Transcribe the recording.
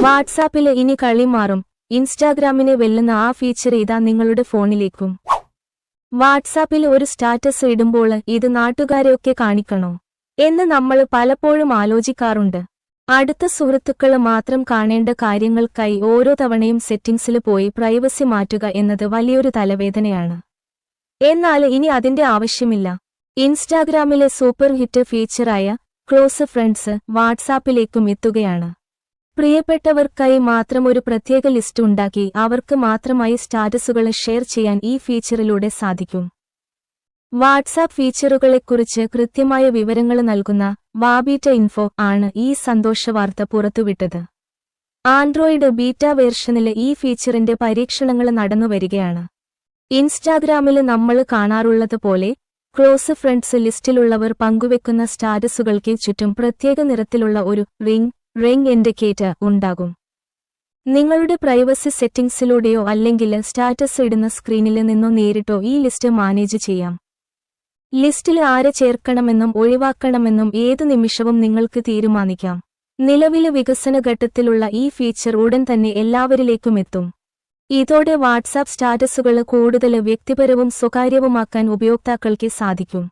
വാട്സാപ്പില് ഇനി കളി മാറും. ഇൻസ്റ്റാഗ്രാമിനെ വെല്ലുന്ന ആ ഫീച്ചർ ഇതാ നിങ്ങളുടെ ഫോണിലേക്കും. വാട്സാപ്പിൽ ഒരു സ്റ്റാറ്റസ് ഇടുമ്പോൾ ഇത് നാട്ടുകാരെയൊക്കെ കാണിക്കണോ എന്ന് നമ്മൾ പലപ്പോഴും ആലോചിക്കാറുണ്ട്. അടുത്ത സുഹൃത്തുക്കള് മാത്രം കാണേണ്ട കാര്യങ്ങൾക്കായി ഓരോ തവണയും സെറ്റിംഗ്സില് പോയി പ്രൈവസി മാറ്റുക എന്നത് വലിയൊരു തലവേദനയാണ്. എന്നാൽ ഇനി അതിന്റെ ആവശ്യമില്ല. ഇൻസ്റ്റാഗ്രാമിലെ സൂപ്പർ ഹിറ്റ് ഫീച്ചറായ ക്ലോസ് ഫ്രണ്ട്സ് വാട്സാപ്പിലേക്കും എത്തുകയാണ്. പ്രിയപ്പെട്ടവർക്കായി മാത്രം ഒരു പ്രത്യേക ലിസ്റ്റ് ഉണ്ടാക്കി അവർക്ക് മാത്രമായി സ്റ്റാറ്റസുകൾ ഷെയർ ചെയ്യാൻ ഈ ഫീച്ചറിലൂടെ സാധിക്കും. വാട്സാപ്പ് ഫീച്ചറുകളെക്കുറിച്ച് കൃത്യമായ വിവരങ്ങൾ നൽകുന്ന വാബീറ്റ ഇൻഫോ ആണ് ഈ സന്തോഷവാർത്ത പുറത്തുവിട്ടത്. ആൻഡ്രോയിഡ് ബീറ്റ വേർഷനില് ഈ ഫീച്ചറിന്റെ പരീക്ഷണങ്ങൾ നടന്നുവരികയാണ്. ഇൻസ്റ്റാഗ്രാമില് നമ്മൾ കാണാറുള്ളതുപോലെ ക്ലോസ് ഫ്രണ്ട്സ് ലിസ്റ്റിലുള്ളവർ പങ്കുവെക്കുന്ന സ്റ്റാറ്റസുകൾക്ക് ചുറ്റും പ്രത്യേക നിറത്തിലുള്ള ഒരു റിംഗ് ഇൻഡിക്കേറ്റർ ഉണ്ടാകും. നിങ്ങളുടെ പ്രൈവസി സെറ്റിംഗ്സിലൂടെയോ അല്ലെങ്കിൽ സ്റ്റാറ്റസ് ഇടുന്ന സ്ക്രീനിൽ നിന്നോ നേരിട്ടോ ഈ ലിസ്റ്റ് മാനേജ് ചെയ്യാം. ലിസ്റ്റിൽ ആരെ ചേർക്കണമെന്നും ഒഴിവാക്കണമെന്നും ഏതു നിമിഷവും നിങ്ങൾക്ക് തീരുമാനിക്കാം. നിലവിലെ വികസന ഘട്ടത്തിലുള്ള ഈ ഫീച്ചർ ഉടൻ തന്നെ എല്ലാവരിലേക്കും എത്തും. ഇതോടെ വാട്സാപ്പ് സ്റ്റാറ്റസുകൾ കൂടുതൽ വ്യക്തിപരവും സ്വകാര്യവുമാക്കാൻ ഉപയോക്താക്കൾക്ക് സാധിക്കും.